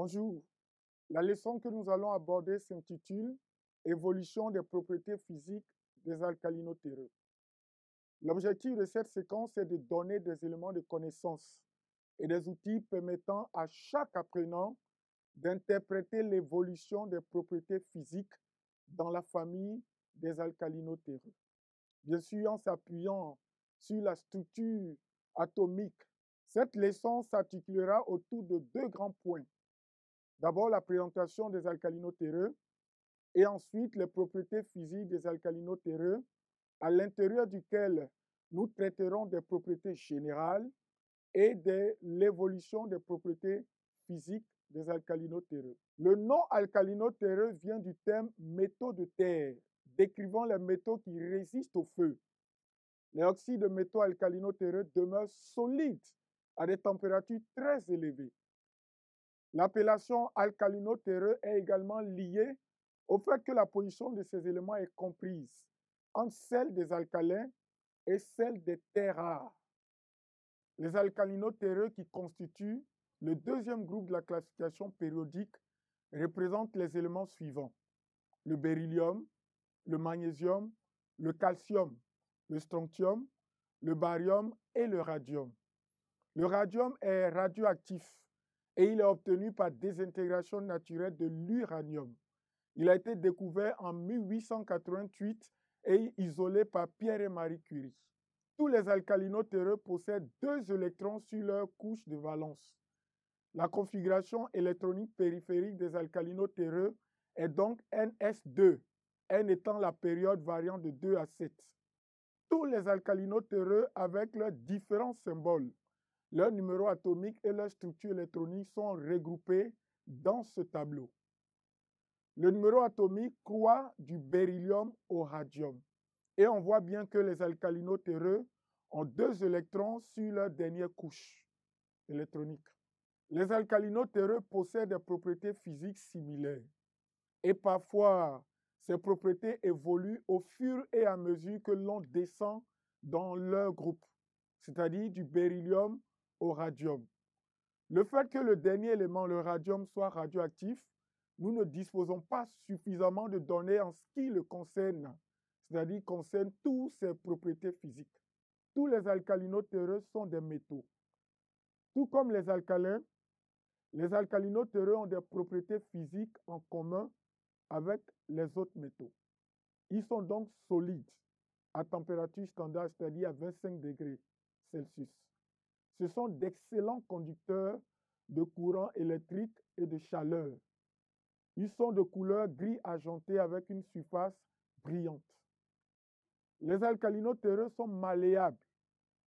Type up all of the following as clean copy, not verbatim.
Bonjour, la leçon que nous allons aborder s'intitule Évolution des propriétés physiques des alcalino-terreux. L'objectif de cette séquence est de donner des éléments de connaissance et des outils permettant à chaque apprenant d'interpréter l'évolution des propriétés physiques dans la famille des alcalino-terreux. Bien sûr, en s'appuyant sur la structure atomique, cette leçon s'articulera autour de deux grands points. D'abord, la présentation des alcalino-terreux et ensuite les propriétés physiques des alcalino-terreux, à l'intérieur duquel nous traiterons des propriétés générales et de l'évolution des propriétés physiques des alcalino-terreux. Le nom alcalino-terreux vient du terme métaux de terre, décrivant les métaux qui résistent au feu. Les oxydes de métaux alcalino-terreux demeurent solides à des températures très élevées. L'appellation alcalino-terreux est également liée au fait que la position de ces éléments est comprise entre celle des alcalins et celle des terres rares. Les alcalino-terreux qui constituent le deuxième groupe de la classification périodique représentent les éléments suivants: le beryllium, le magnésium, le calcium, le strontium, le barium et le radium. Le radium est radioactif et il est obtenu par désintégration naturelle de l'uranium. Il a été découvert en 1888 et isolé par Pierre et Marie Curie. Tous les alcalino-terreux possèdent 2 électrons sur leur couche de valence. La configuration électronique périphérique des alcalino-terreux est donc Ns2, N étant la période variant de 2 à 7. Tous les alcalino-terreux avec leurs différents symboles, leurs numéros atomiques et leur structure électronique sont regroupés dans ce tableau. Le numéro atomique croît du beryllium au radium. Et on voit bien que les alcalino-terreux ont 2 électrons sur leur dernière couche électronique. Les alcalino-terreux possèdent des propriétés physiques similaires. Et parfois, ces propriétés évoluent au fur et à mesure que l'on descend dans leur groupe, c'est-à-dire du beryllium au radium. Le fait que le dernier élément, le radium, soit radioactif, nous ne disposons pas suffisamment de données en ce qui le concerne, c'est-à-dire concerne toutes ses propriétés physiques. Tous les alcalino-terreux sont des métaux. Tout comme les alcalins, les alcalino-terreux ont des propriétés physiques en commun avec les autres métaux. Ils sont donc solides à température standard, c'est-à-dire à 25 degrés Celsius. Ce sont d'excellents conducteurs de courant électrique et de chaleur. Ils sont de couleur gris argenté avec une surface brillante. Les alcalino-terreux sont malléables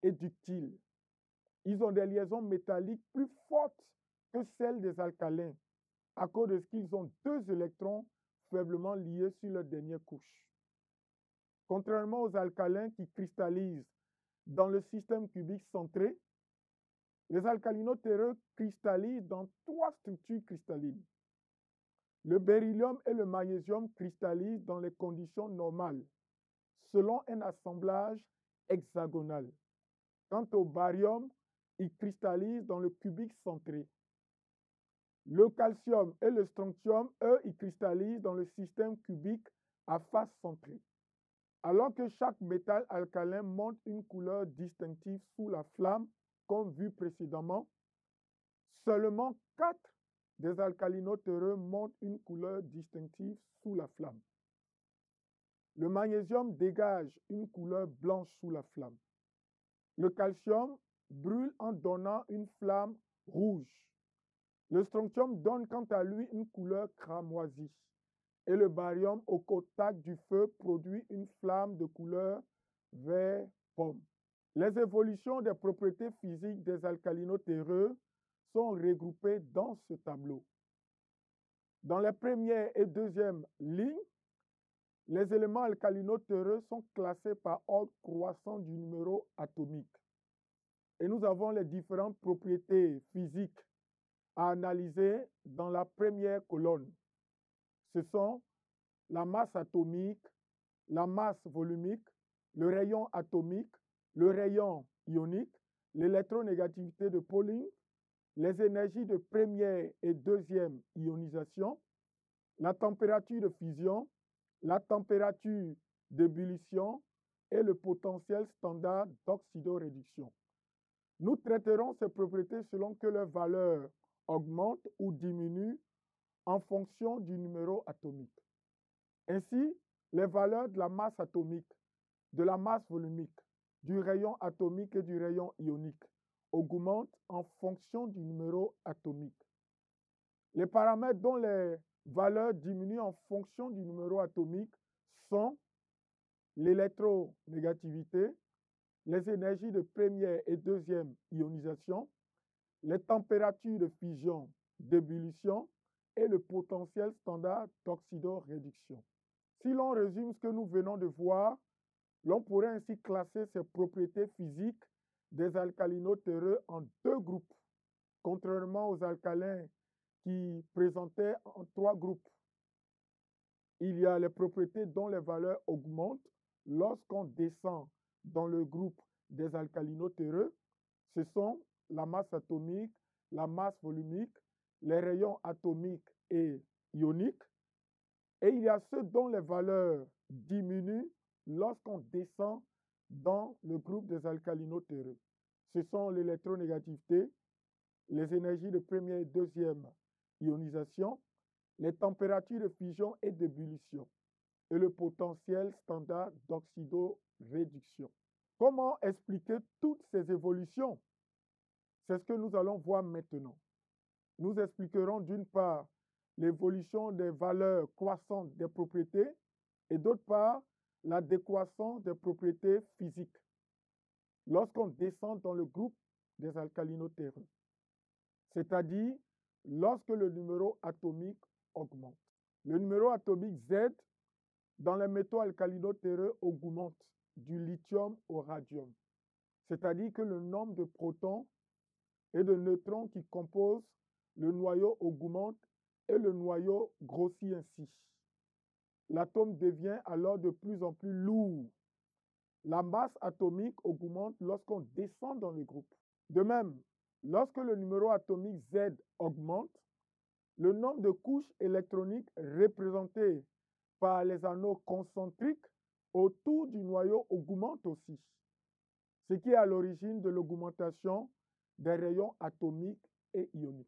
et ductiles. Ils ont des liaisons métalliques plus fortes que celles des alcalins à cause de ce qu'ils ont 2 électrons faiblement liés sur leur dernière couche. Contrairement aux alcalins qui cristallisent dans le système cubique centré, les alcalino-terreux cristallisent dans 3 structures cristallines. Le beryllium et le magnésium cristallisent dans les conditions normales, selon un assemblage hexagonal. Quant au barium, il cristallise dans le cubique centré. Le calcium et le strontium, eux, ils cristallisent dans le système cubique à face centrée. Alors que chaque métal alcalin montre une couleur distinctive sous la flamme, comme vu précédemment, seulement 4 des alcalino-terreux montrent une couleur distinctive sous la flamme. Le magnésium dégage une couleur blanche sous la flamme. Le calcium brûle en donnant une flamme rouge. Le strontium donne quant à lui une couleur cramoisie. Et le barium, au contact du feu, produit une flamme de couleur vert pomme. Les évolutions des propriétés physiques des alcalino-terreux sont regroupées dans ce tableau. Dans les premières et deuxièmes lignes, les éléments alcalino-terreux sont classés par ordre croissant du numéro atomique. Et nous avons les différentes propriétés physiques à analyser dans la première colonne. Ce sont la masse atomique, la masse volumique, le rayon atomique, le rayon ionique, l'électronégativité de Pauling, les énergies de première et deuxième ionisation, la température de fusion, la température d'ébullition et le potentiel standard d'oxydoréduction. Nous traiterons ces propriétés selon que leur valeur augmente ou diminue en fonction du numéro atomique. Ainsi, les valeurs de la masse atomique, de la masse volumique, du rayon atomique et du rayon ionique augmentent en fonction du numéro atomique. Les paramètres dont les valeurs diminuent en fonction du numéro atomique sont l'électronégativité, les énergies de première et deuxième ionisation, les températures de fusion, d'ébullition et le potentiel standard d'oxydoréduction. Si l'on résume ce que nous venons de voir, l'on pourrait ainsi classer ces propriétés physiques des alcalino-terreux en deux groupes, contrairement aux alcalins qui présentaient en trois groupes. Il y a les propriétés dont les valeurs augmentent lorsqu'on descend dans le groupe des alcalino-terreux. Ce sont la masse atomique, la masse volumique, les rayons atomiques et ioniques. Et il y a ceux dont les valeurs diminuent lorsqu'on descend dans le groupe des alcalino-terreux. Ce sont l'électronégativité, les énergies de première et deuxième ionisation, les températures de fusion et d'ébullition et le potentiel standard d'oxydoréduction. Comment expliquer toutes ces évolutions? C'est ce que nous allons voir maintenant. Nous expliquerons d'une part l'évolution des valeurs croissantes des propriétés et d'autre part la décroissance des propriétés physiques lorsqu'on descend dans le groupe des alcalino-terreux, c'est-à-dire lorsque le numéro atomique augmente. Le numéro atomique Z dans les métaux alcalino-terreux augmente du lithium au radium, c'est-à-dire que le nombre de protons et de neutrons qui composent le noyau augmente et le noyau grossit ainsi. L'atome devient alors de plus en plus lourd. La masse atomique augmente lorsqu'on descend dans le groupe. De même, lorsque le numéro atomique Z augmente, le nombre de couches électroniques représentées par les anneaux concentriques autour du noyau augmente aussi, ce qui est à l'origine de l'augmentation des rayons atomiques et ioniques.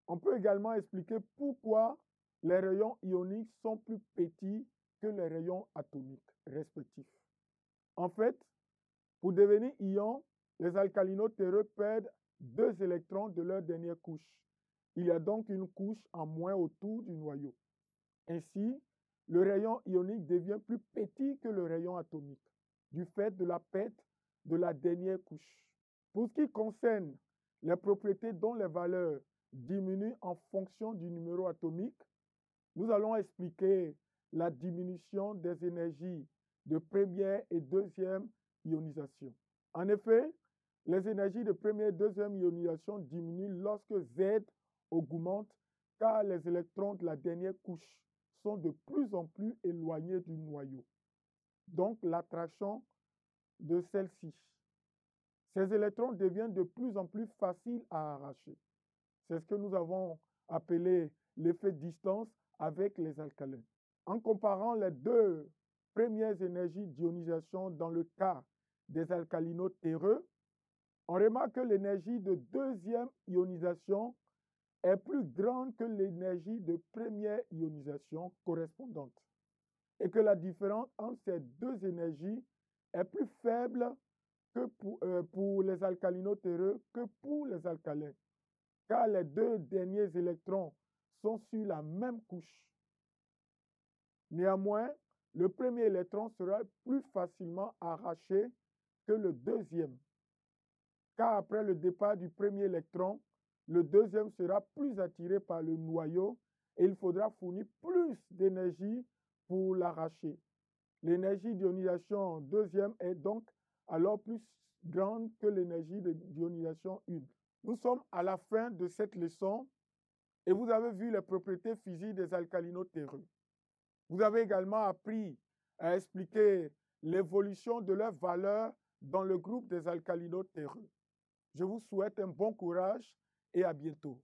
On peut également expliquer pourquoi les rayons ioniques sont plus petits que les rayons atomiques respectifs. En fait, pour devenir ion, les alcalino-terreux perdent 2 électrons de leur dernière couche. Il y a donc une couche en moins autour du noyau. Ainsi, le rayon ionique devient plus petit que le rayon atomique, du fait de la perte de la dernière couche. Pour ce qui concerne les propriétés dont les valeurs diminuent en fonction du numéro atomique, nous allons expliquer la diminution des énergies de première et deuxième ionisation. En effet, les énergies de première et deuxième ionisation diminuent lorsque Z augmente car les électrons de la dernière couche sont de plus en plus éloignés du noyau. Donc l'attraction de celle-ci. Ces électrons deviennent de plus en plus faciles à arracher. C'est ce que nous avons appelé l'effet distance avec les alcalins. En comparant les deux premières énergies d'ionisation dans le cas des alcalino-terreux, on remarque que l'énergie de deuxième ionisation est plus grande que l'énergie de première ionisation correspondante et que la différence entre ces deux énergies est plus faible que pour les alcalino-terreux que pour les alcalins, car les deux derniers électrons sont sur la même couche. Néanmoins, le premier électron sera plus facilement arraché que le deuxième, car après le départ du premier électron, le deuxième sera plus attiré par le noyau et il faudra fournir plus d'énergie pour l'arracher. L'énergie d'ionisation deuxième est donc alors plus grande que l'énergie d'ionisation 1. Nous sommes à la fin de cette leçon et vous avez vu les propriétés physiques des alcalino-terreux. Vous avez également appris à expliquer l'évolution de leurs valeurs dans le groupe des alcalino-terreux. Je vous souhaite un bon courage et à bientôt.